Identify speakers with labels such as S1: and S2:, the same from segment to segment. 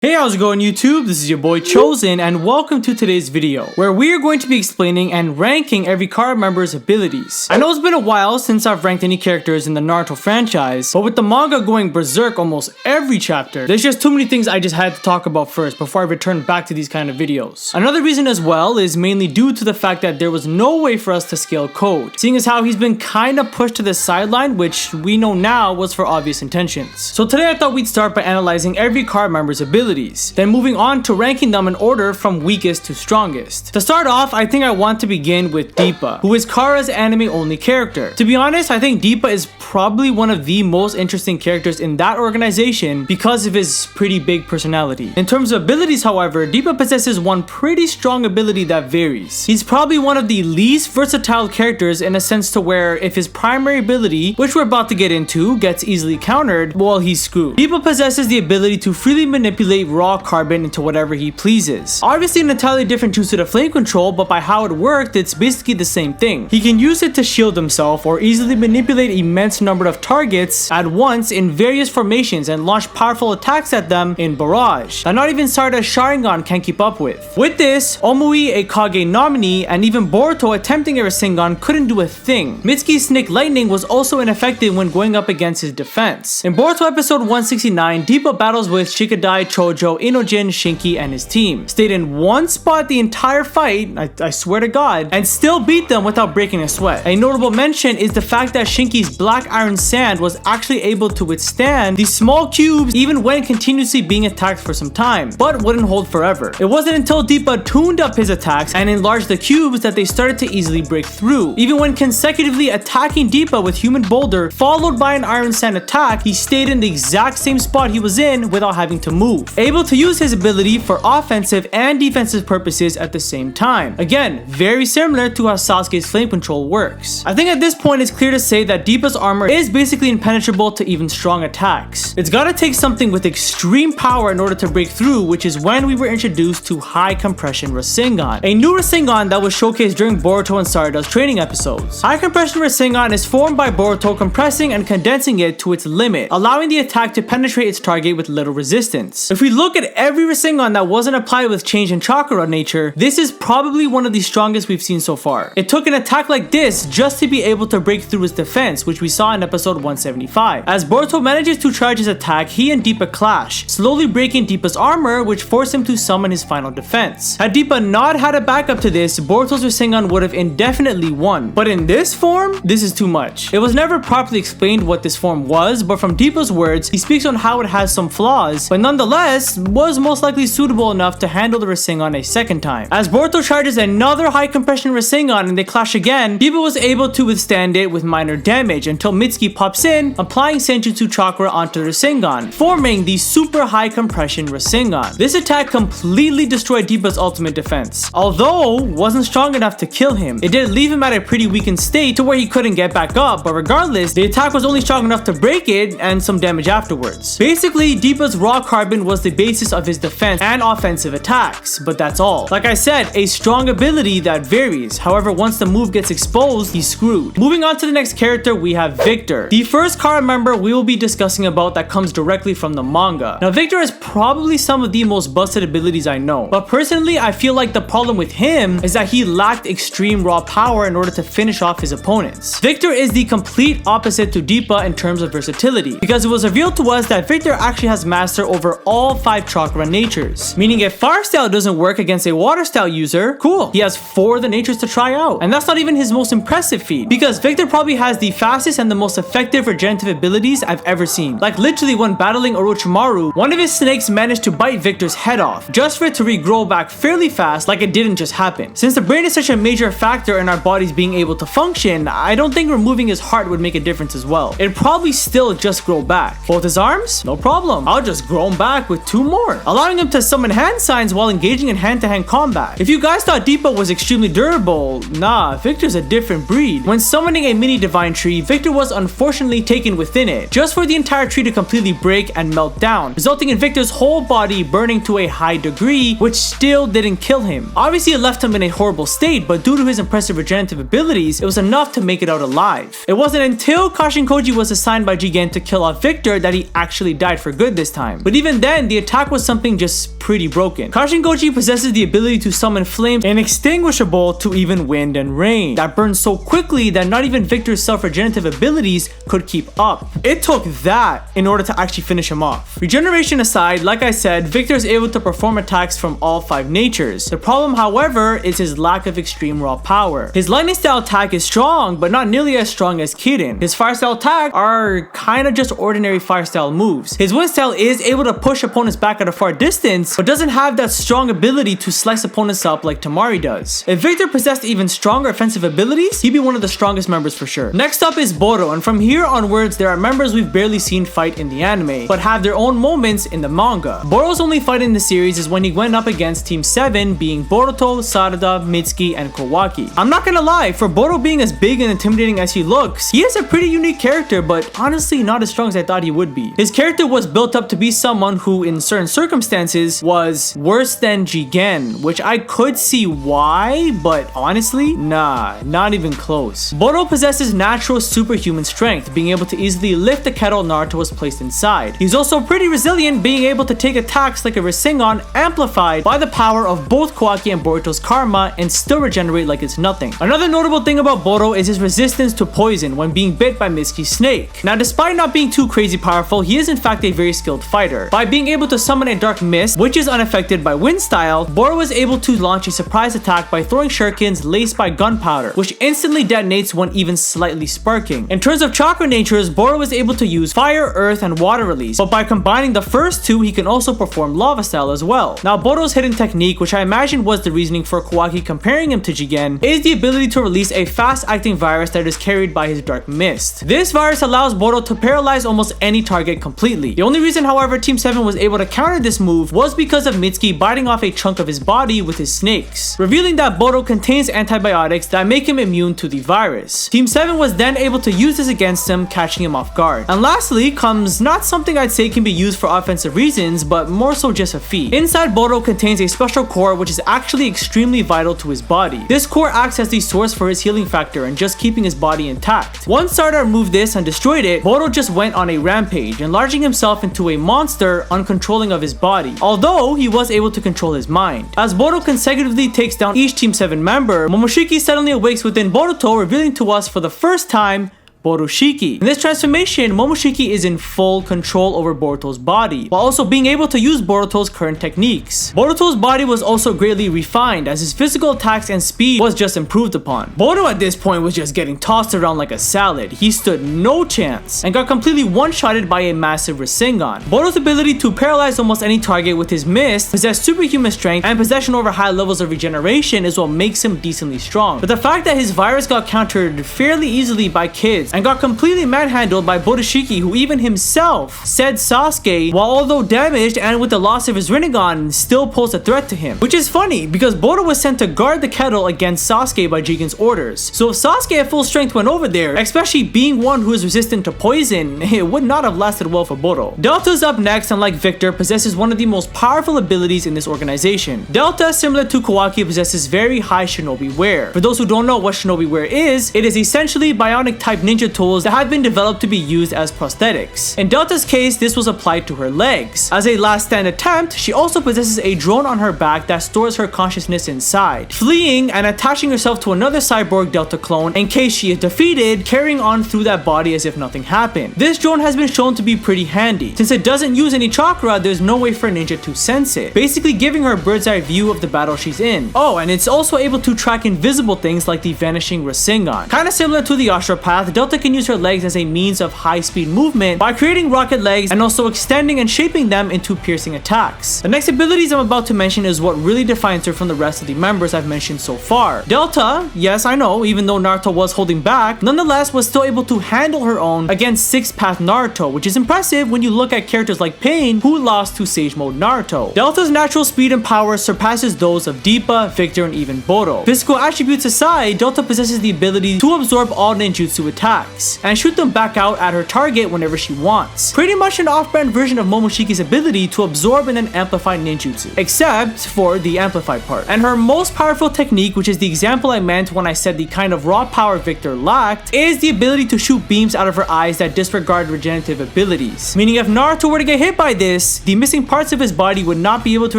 S1: Hey, how's it going YouTube? This is your boy Chosen and welcome to today's video where we are going to be explaining and ranking every card member's abilities. I know it's been a while since I've ranked any characters in the Naruto franchise, but with the manga going berserk almost every chapter, there's just too many things I just had to talk about first before I return back to these kind of videos. Another reason as well is mainly due to the fact that there was no way for us to scale Code, seeing as how he's been kinda pushed to the sideline, which we know now was for obvious intentions. So today I thought we'd start by analyzing every card member's abilities. Then moving on to ranking them in order from weakest to strongest. To start off, I think I want to begin with Deepa, who is Kara's anime only character. To be honest, I think Deepa is probably one of the most interesting characters in that organization because of his pretty big personality. In terms of abilities, however, Deepa possesses one pretty strong ability that varies. He's probably one of the least versatile characters in a sense to where if his primary ability, which we're about to get into, gets easily countered, well, he's screwed. Deepa possesses the ability to freely manipulate raw carbon into whatever he pleases. Obviously an entirely different use to the flame control, but by how it worked, it's basically the same thing. He can use it to shield himself or easily manipulate immense number of targets at once in various formations and launch powerful attacks at them in barrage that not even Sarada's Sharingan can keep up with. With this, Omui, a Kage nominee, and even Boruto attempting a Rasengan couldn't do a thing. Mitsuki's Snake Lightning was also ineffective when going up against his defense. In Boruto episode 169, Deepa battles with Shikadai, Chojo, Inojin, Shinki, and his team. Stayed in one spot the entire fight, I swear to God, and still beat them without breaking a sweat. A notable mention is the fact that Shinki's Black Iron Sand was actually able to withstand these small cubes even when continuously being attacked for some time, but wouldn't hold forever. It wasn't until Deepa tuned up his attacks and enlarged the cubes that they started to easily break through. Even when consecutively attacking Deepa with Human Boulder followed by an Iron Sand attack, he stayed in the exact same spot he was in without having to move, able to use his ability for offensive and defensive purposes at the same time. Again, very similar to how Sasuke's flame control works. I think at this point it's clear to say that Deepa's armor is basically impenetrable to even strong attacks. It's gotta take something with extreme power in order to break through, which is when we were introduced to High Compression Rasengan, a new Rasengan that was showcased during Boruto and Sarada's training episodes. High Compression Rasengan is formed by Boruto compressing and condensing it to its limit, allowing the attack to penetrate its target with little resistance. If we look at every Rasengan that wasn't applied with change in chakra nature, this is probably one of the strongest we've seen so far. It took an attack like this just to be able to break through his defense, which we saw in episode 175. As Boruto manages to charge his attack, he and Deepa clash, slowly breaking Deepa's armor, which forced him to summon his final defense. Had Deepa not had a backup to this, Boruto's Rasengan would have indefinitely won. But in this form, this is too much. It was never properly explained what this form was, but from Deepa's words, he speaks on how it has some flaws, but nonetheless was most likely suitable enough to handle the Rasengan a second time. As Boruto charges another high compression Rasengan and they clash again, Deepa was able to withstand it with minor damage until Mitsuki pops in, applying Senjutsu chakra onto the Rasengan, forming the super high compression Rasengan. This attack completely destroyed Deepa's ultimate defense. Although wasn't strong enough to kill him, it did leave him at a pretty weakened state to where he couldn't get back up, but regardless, the attack was only strong enough to break it and some damage afterwards. Basically, Deepa's raw carbon was the basis of his defense and offensive attacks, but that's all. Like I said, a strong ability that varies. However, once the move gets exposed, he's screwed. Moving on to the next character, we have Victor, the first card member we will be discussing about that comes directly from the manga. Now, Victor has probably some of the most busted abilities I know, but personally, I feel like the problem with him is that he lacked extreme raw power in order to finish off his opponents. Victor is the complete opposite to Deepa in terms of versatility, because it was revealed to us that Victor actually has master over all 5 chakra natures, meaning if fire style doesn't work against a water style user, cool, he has 4 of the natures to try out. And that's not even his most impressive feat, because Victor probably has the fastest and the most effective regenerative abilities I've ever seen. Like literally when battling Orochimaru, one of his snakes managed to bite Victor's head off, just for it to regrow back fairly fast like it didn't just happen. Since the brain is such a major factor in our bodies being able to function, I don't think removing his heart would make a difference as well. It'd probably still just grow back. Both his arms? No problem. I'll just grow him back with 2 more, allowing him to summon hand signs while engaging in hand-to-hand combat. If you guys thought Deepa was extremely durable, nah, Victor's a different breed. When summoning a mini divine tree, Victor was unfortunately taken within it, just for the entire tree to completely break and melt down, resulting in Victor's whole body burning to a high degree, which still didn't kill him. Obviously, it left him in a horrible state, but due to his impressive regenerative abilities, it was enough to make it out alive. It wasn't until Kashin Koji was assigned by Jigen to kill off Victor that he actually died for good this time. But even then, the attack was something just pretty broken. Kashin Koji possesses the ability to summon flames inextinguishable to even wind and rain that burns so quickly that not even Victor's self-regenerative abilities could keep up. It took that in order to actually finish him off. Regeneration aside, like I said, Victor is able to perform attacks from all 5 natures. The problem, however, is his lack of extreme raw power. His lightning style attack is strong, but not nearly as strong as Kiden. His fire style attack are kinda just ordinary fire style moves. His wind style is able to push opponents back at a far distance, but doesn't have that strong ability to slice opponents up like Tamari does. If Victor possessed even stronger offensive abilities, he'd be one of the strongest members for sure. Next up is Boro, and from here onwards, there are members we've barely seen fight in the anime, but have their own moments in the manga. Boro's only fight in the series is when he went up against Team 7, being Boruto, Sarada, Mitsuki, and Kawaki. I'm not gonna lie, for Boro being as big and intimidating as he looks, he is a pretty unique character, but honestly not as strong as I thought he would be. His character was built up to be someone who, in certain circumstances, was worse than Jigen, which I could see why, but honestly, nah, not even close. Boro possesses natural superhuman strength, being able to easily lift the kettle Naruto was placed inside. He's also pretty resilient, being able to take attacks like a Rasengan amplified by the power of both Kawaki and Boruto's karma and still regenerate like it's nothing. Another notable thing about Boro is his resistance to poison when being bit by Mitsuki's snake. Now, despite not being too crazy powerful, he is in fact a very skilled fighter. By being able to summon a dark mist, which is unaffected by wind style, Boro was able to launch a surprise attack by throwing shurikens laced by gunpowder, which instantly detonates when even slightly sparking. In terms of chakra natures, Boro was able to use fire, earth, and water release, but by combining the first two, he can also perform lava style as well. Now, Boro's hidden technique, which I imagine was the reasoning for Kawaki comparing him to Jigen, is the ability to release a fast-acting virus that is carried by his dark mist. This virus allows Boro to paralyze almost any target completely. The only reason, however, Team 7 was able to counter this move was because of Mitsuki biting off a chunk of his body with his snakes, revealing that Boro contains antibiotics that make him immune to the virus. Team 7 was then able to use this against him, catching him off guard. And lastly comes not something I'd say can be used for offensive reasons, but more so just a feat. Inside Boro contains a special core which is actually extremely vital to his body. This core acts as the source for his healing factor and just keeping his body intact. Once Sarada removed this and destroyed it, Boro just went on a rampage, enlarging himself into a monster uncontrolling of his body, although he was able to control his mind. As Boro consecutively takes down each Team 7 member, Momoshiki suddenly awakes within Boruto, revealing to us for the first time Borushiki. In this transformation, Momoshiki is in full control over Boruto's body, while also being able to use Boruto's current techniques. Boruto's body was also greatly refined, as his physical attacks and speed was just improved upon. Boruto at this point was just getting tossed around like a salad. He stood no chance, and got completely one-shotted by a massive Rasengan. Boruto's ability to paralyze almost any target with his mist, possess superhuman strength, and possession over high levels of regeneration is what makes him decently strong. But the fact that his virus got countered fairly easily by kids, and got completely manhandled by Borushiki, who even himself said Sasuke, while although damaged and with the loss of his Rinnegan, still posed a threat to him. Which is funny, because Boro was sent to guard the kettle against Sasuke by Jigen's orders. So if Sasuke at full strength went over there, especially being one who is resistant to poison, it would not have lasted well for Boro. Delta's up next, and like Victor, possesses one of the most powerful abilities in this organization. Delta, similar to Kawaki, possesses very high shinobi wear. For those who don't know what shinobi wear is, it is essentially bionic type ninja tools that have been developed to be used as prosthetics. In Delta's case, this was applied to her legs. As a last stand attempt, she also possesses a drone on her back that stores her consciousness inside, fleeing and attaching herself to another cyborg Delta clone in case she is defeated, carrying on through that body as if nothing happened. This drone has been shown to be pretty handy. Since it doesn't use any chakra, there's no way for a ninja to sense it, basically giving her a bird's eye view of the battle she's in. Oh, and it's also able to track invisible things like the vanishing Rasengan. Kinda similar to the Ashura path, Delta can use her legs as a means of high-speed movement by creating rocket legs and also extending and shaping them into piercing attacks. The next abilities I'm about to mention is what really defines her from the rest of the members I've mentioned so far. Delta, yes I know, even though Naruto was holding back, nonetheless was still able to handle her own against 6th Path Naruto, which is impressive when you look at characters like Pain, who lost to Sage Mode Naruto. Delta's natural speed and power surpasses those of Deepa, Victor, and even Boro. Physical attributes aside, Delta possesses the ability to absorb all ninjutsu attacks. attacks, and shoot them back out at her target whenever she wants. Pretty much an off-brand version of Momoshiki's ability to absorb and then amplify ninjutsu, except for the amplified part. And her most powerful technique, which is the example I meant when I said the kind of raw power Victor lacked, is the ability to shoot beams out of her eyes that disregard regenerative abilities. Meaning if Naruto were to get hit by this, the missing parts of his body would not be able to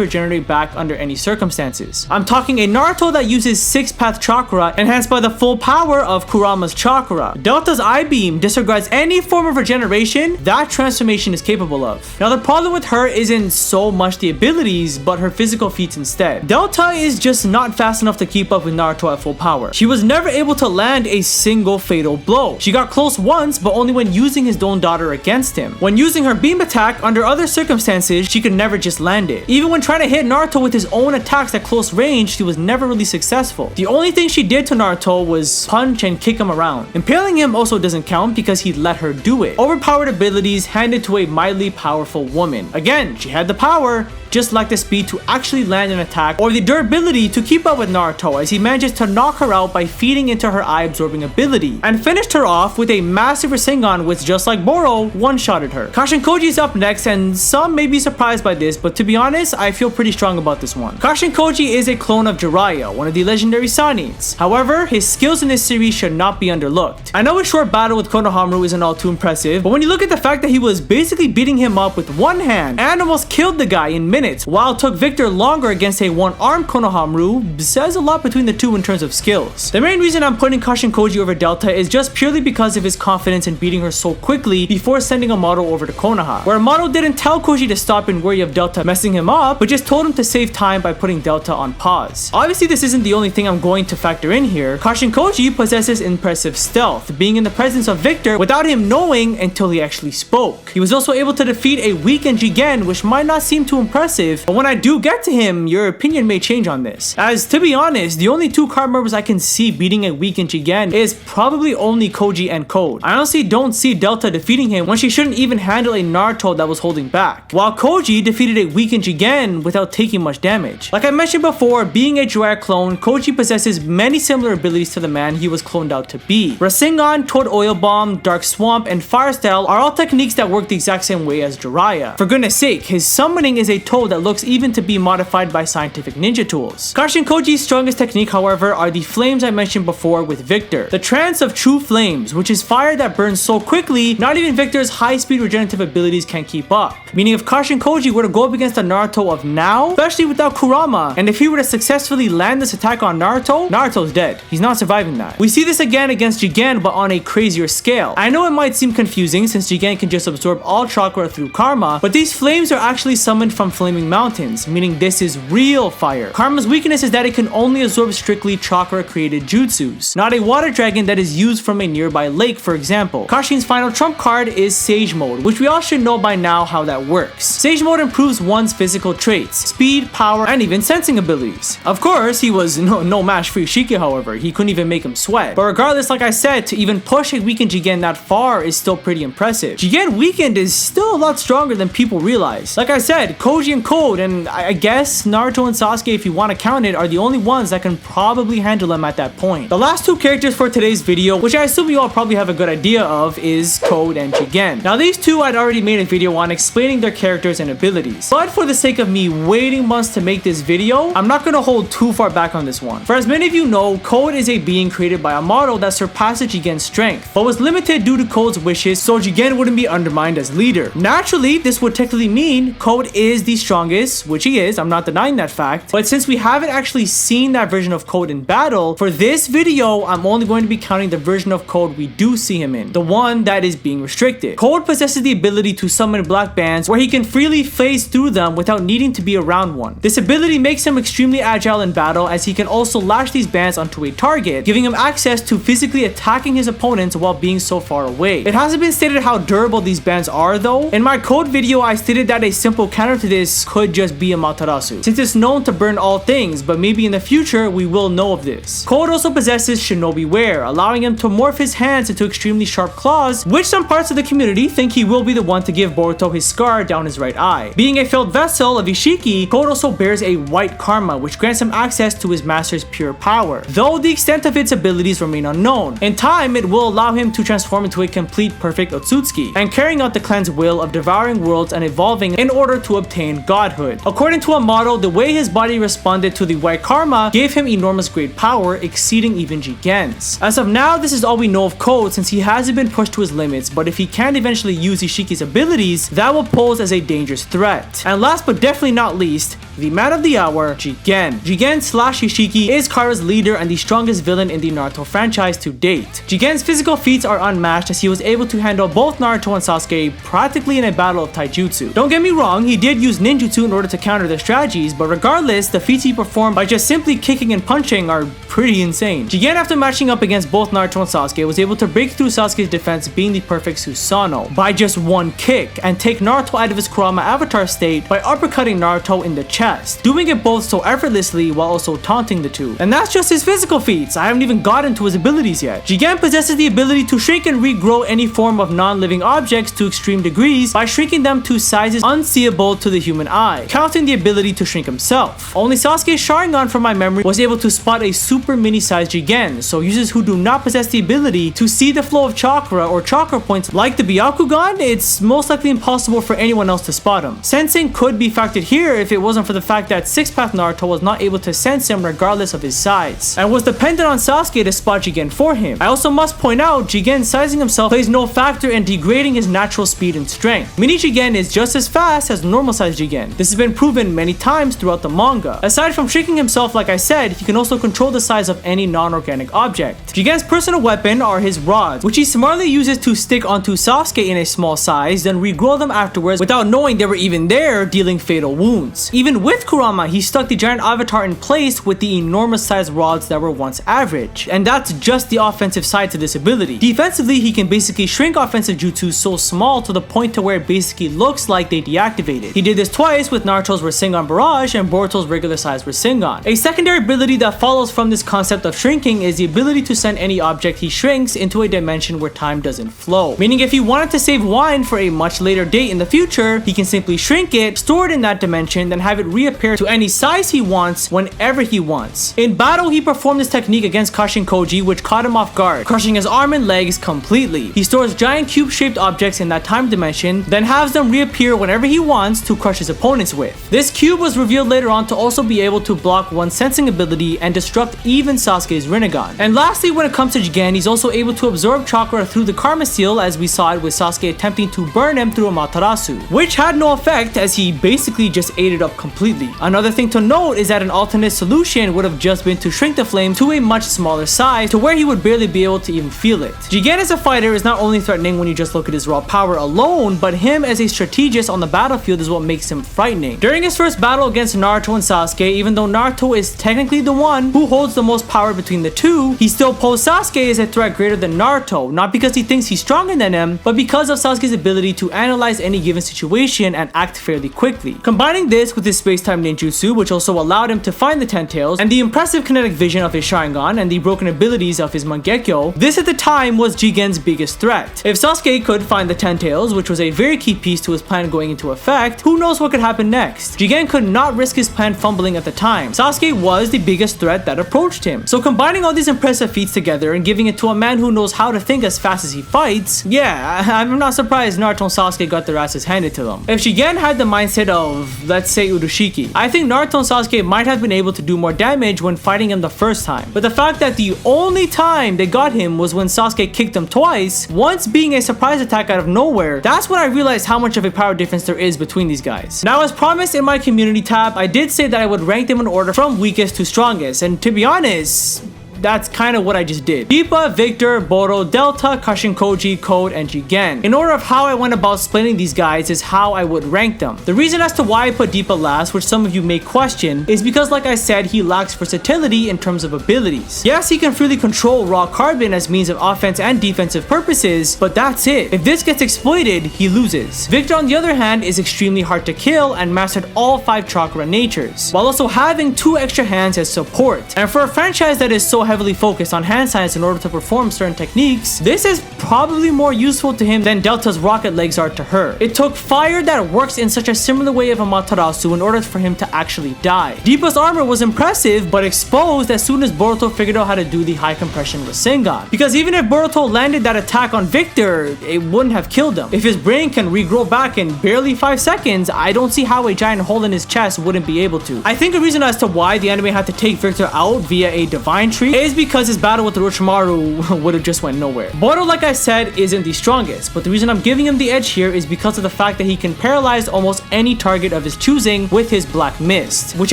S1: regenerate back under any circumstances. I'm talking a Naruto that uses 6-path chakra enhanced by the full power of Kurama's chakra. Delta's eye beam disregards any form of regeneration that transformation is capable of. Now the problem with her isn't so much the abilities, but her physical feats instead. Delta is just not fast enough to keep up with Naruto at full power. She was never able to land a single fatal blow. She got close once, but only when using his own daughter against him. When using her beam attack under other circumstances, she could never just land it. Even when trying to hit Naruto with his own attacks at close range, she was never really successful. The only thing she did to Naruto was punch and kick him around. Impaling him also doesn't count because he let her do it. Overpowered abilities handed to a mildly powerful woman. Again, she had the power, just lacked the speed to actually land an attack or the durability to keep up with Naruto, as he manages to knock her out by feeding into her eye absorbing ability, and finished her off with a massive Rasengan which, just like Boro, one-shotted her. Kashin Koji is up next, and some may be surprised by this, but to be honest, I feel pretty strong about this one. Kashin Koji is a clone of Jiraiya, one of the legendary Sanins. However, his skills in this series should not be underlooked. I know his short battle with Konohamaru isn't all too impressive, but when you look at the fact that he was basically beating him up with one hand and almost killed the guy in minutes, while it took Victor longer against a one-armed Konohamaru, says a lot between the two in terms of skills. The main reason I'm putting Kashin Koji over Delta is just purely because of his confidence in beating her so quickly before sending Amado over to Konoha, where Amado didn't tell Koji to stop and worry of Delta messing him up, but just told him to save time by putting Delta on pause. Obviously, this isn't the only thing I'm going to factor in here. Kashin Koji possesses impressive stealth, being in the presence of Victor without him knowing until he actually spoke. He was also able to defeat a weakened Jigen, which might not seem too impressive, but when I do get to him, your opinion may change on this. As to be honest, the only two card members I can see beating a weakened Jigen is probably only Koji and Code. I honestly don't see Delta defeating him when she shouldn't even handle a Naruto that was holding back, while Koji defeated a weakened Jigen without taking much damage. Like I mentioned before, being a Jiraiya clone, Koji possesses many similar abilities to the man he was cloned out to be. Rasengan, Toad Oil Bomb, Dark Swamp, and Fire Style are all techniques that work the exact same way as Jiraiya. For goodness sake, his summoning is a toad that looks even to be modified by scientific ninja tools. Kashin Koji's strongest technique, however, are the flames I mentioned before with Victor. The trance of true flames, which is fire that burns so quickly, not even Victor's high-speed regenerative abilities can keep up. Meaning if Kashin Koji were to go up against the Naruto of now, especially without Kurama, and if he were to successfully land this attack on Naruto, Naruto's dead. He's not surviving that. We see this again against Jigen, but on a crazier scale. I know it might seem confusing since Jigen can just absorb all chakra through karma, but these flames are actually summoned from flaming mountains, meaning this is real fire. Karma's weakness is that it can only absorb strictly chakra created jutsus, not a water dragon that is used from a nearby lake, for example. Kashin's final trump card is Sage Mode, which we all should know by now how that works. Sage Mode improves one's physical traits, speed, power, and even sensing abilities. Of course, he was no match for isshiki, however. He couldn't even make him sweat. But regardless, like I said, to even push a weakened Jigen that far is still pretty impressive. Jigen weakened is still a lot stronger than people realize. Like I said, Koji and Code, and I guess Naruto and Sasuke, if you want to count it, are the only ones that can probably handle him at that point. The last two characters for today's video, which I assume you all probably have a good idea of, is Code and Jigen. Now these two I'd already made a video on explaining their characters and abilities, but for the sake of me waiting months to make this video, I'm not going to hold too far back on this one. For as many of you know, Code is a being created by a model that surpasses Jigen's strength, but was limited due to Code's wishes so Jigen wouldn't be undermined as leader. Naturally, this would technically mean Code is the strongest, which he is, I'm not denying that fact, but since we haven't actually seen that version of Code in battle, for this video, I'm only going to be counting the version of Code we do see him in, the one that is being restricted. Code possesses the ability to summon black bands where he can freely phase through them without needing to be around one. This ability makes him extremely agile in battle, as he can also lash these bands onto a target, giving him access to physically attacking his opponents while being so far away. It hasn't been stated how durable these bands are though. In my Code video, I stated that a simple counter to this twice could just be Amaterasu, since it's known to burn all things, but maybe in the future we will know of this. Code also possesses shinobi wear, allowing him to morph his hands into extremely sharp claws, which some parts of the community think he will be the one to give Boruto his scar down his right eye. Being a failed vessel of isshiki, Code also bears a white karma, which grants him access to his master's pure power, though the extent of its abilities remain unknown. In time, it will allow him to transform into a complete perfect Otsutsuki, and carrying out the clan's will of devouring worlds and evolving in order to obtain godhood. According to Amato, the way his body responded to the white karma gave him enormous great power, exceeding even Jigen's. As of now, this is all we know of Code, since he hasn't been pushed to his limits, but if he can eventually use Ishiki's abilities, that will pose as a dangerous threat. And last but definitely not least, the man of the hour, Jigen. Jigen / Isshiki is Kara's leader and the strongest villain in the Naruto franchise to date. Jigen's physical feats are unmatched, as he was able to handle both Naruto and Sasuke practically in a battle of taijutsu. Don't get me wrong, he did use ninjutsu in order to counter their strategies, but regardless, the feats he performed by just simply kicking and punching are pretty insane. Jigen, after matching up against both Naruto and Sasuke, was able to break through Sasuke's defense, being the perfect Susanoo, by just one kick, and take Naruto out of his Kurama avatar state by uppercutting Naruto in the chest, doing it both so effortlessly while also taunting the two. And that's just his physical feats. I haven't even gotten to his abilities yet. Jigen possesses the ability to shrink and regrow any form of non-living objects to extreme degrees by shrinking them to sizes unseeable to the human eye, counting the ability to shrink himself. Only Sasuke's Sharingan, from my memory, was able to spot a super mini-sized Jigen, so users who do not possess the ability to see the flow of chakra or chakra points like the Byakugan, it's most likely impossible for anyone else to spot him. Sensing could be factored here if it wasn't for the fact that Six-Path Naruto was not able to sense him regardless of his size, and was dependent on Sasuke to spot Jigen for him. I also must point out, Jigen sizing himself plays no factor in degrading his natural speed and strength. Mini Jigen is just as fast as normal sized Jigen. This has been proven many times throughout the manga. Aside from shrinking himself, like I said, he can also control the size of any non-organic object. Jigen's personal weapon are his rods, which he smartly uses to stick onto Sasuke in a small size, then regrow them afterwards without knowing they were even there, dealing fatal wounds. Even with Kurama, he stuck the giant avatar in place with the enormous sized rods that were once average. And that's just the offensive side to this ability. Defensively, he can basically shrink offensive jutsu so small to the point to where it basically looks like they deactivated. He did this twice with Naruto's Rasengan Barrage and Boruto's regular sized Rasengan. A secondary ability that follows from this concept of shrinking is the ability to send any object he shrinks into a dimension where time doesn't flow. Meaning if he wanted to save wine for a much later date in the future, he can simply shrink it, store it in that dimension, then have it reappear to any size he wants whenever he wants. In battle, he performed this technique against Kashin Koji, which caught him off guard, crushing his arm and legs completely. He stores giant cube-shaped objects in that time dimension, then has them reappear whenever he wants to crush his opponents with. This cube was revealed later on to also be able to block one sensing ability and destruct even Sasuke's Rinnegan. And lastly, when it comes to Jigen, he's also able to absorb chakra through the Karma Seal, as we saw it with Sasuke attempting to burn him through Amaterasu, which had no effect as he basically just ate it up completely. Another thing to note is that an alternate solution would have just been to shrink the flame to a much smaller size to where he would barely be able to even feel it. Jigen as a fighter is not only threatening when you just look at his raw power alone, but him as a strategist on the battlefield is what makes him frightening. During his first battle against Naruto and Sasuke, even though Naruto is technically the one who holds the most power between the two, he still posed Sasuke as a threat greater than Naruto, not because he thinks he's stronger than him, but because of Sasuke's ability to analyze any given situation and act fairly quickly. Combining this with his space-time ninjutsu, which also allowed him to find the Ten Tails, and the impressive kinetic vision of his Sharingan and the broken abilities of his Mangekyo, this at the time was Jigen's biggest threat. If Sasuke could find the Ten Tails, which was a very key piece to his plan going into effect, who knows what could happen next? Jigen could not risk his plan fumbling at the time. Sasuke was the biggest threat that approached him. So combining all these impressive feats together and giving it to a man who knows how to think as fast as he fights, yeah, I'm not surprised Naruto and Sasuke got their asses handed to them. If Jigen had the mindset of, let's say, Urushiki, I think Naruto and Sasuke might have been able to do more damage when fighting him the first time. But the fact that the only time they got him was when Sasuke kicked him twice, once being a surprise attack out of nowhere, that's when I realized how much of a power difference there is between these guys. Now, as promised in my community tab, I did say that I would rank them in order from weakest to strongest, and to be honest, that's kind of what I just did. Deepa, Victor, Boro, Delta, Kashin Koji, Code, and Jigen. In order of how I went about explaining these guys is how I would rank them. The reason as to why I put Deepa last, which some of you may question, is because like I said, he lacks versatility in terms of abilities. Yes, he can freely control raw carbon as means of offense and defensive purposes, but that's it. If this gets exploited, he loses. Victor on the other hand is extremely hard to kill and mastered all 5 chakra natures, while also having 2 extra hands as support. And for a franchise that is so heavily focused on hand signs in order to perform certain techniques, this is probably more useful to him than Delta's rocket legs are to her. It took fire that works in such a similar way of Amaterasu in order for him to actually die. Deepa's armor was impressive, but exposed as soon as Boruto figured out how to do the high compression Rasengan. Because even if Boruto landed that attack on Victor, it wouldn't have killed him. If his brain can regrow back in barely 5 seconds, I don't see how a giant hole in his chest wouldn't be able to. I think a reason as to why the anime had to take Victor out via a divine tree is because his battle with Orochimaru would have just went nowhere. Boro, like I said, isn't the strongest, but the reason I'm giving him the edge here is because of the fact that he can paralyze almost any target of his choosing with his black mist, which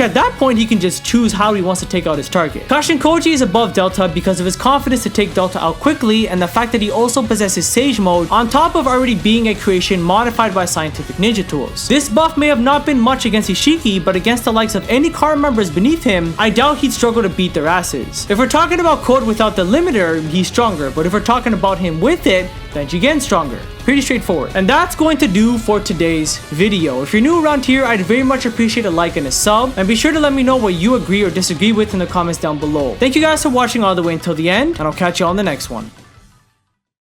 S1: at that point he can just choose how he wants to take out his target. Kashin Koji is above Delta because of his confidence to take Delta out quickly and the fact that he also possesses Sage Mode on top of already being a creation modified by scientific ninja tools. This buff may have not been much against Isshiki, but against the likes of any car members beneath him, I doubt he'd struggle to beat their asses. If we're talking about Code without the limiter, he's stronger, but if we're talking about him with it, then Jigen's stronger. Pretty straightforward. And that's going to do for today's video. If you're new around here, I'd very much appreciate a like and a sub, and be sure to let me know what you agree or disagree with in the comments down below. Thank you guys for watching all the way until the end, and I'll catch you on the next one.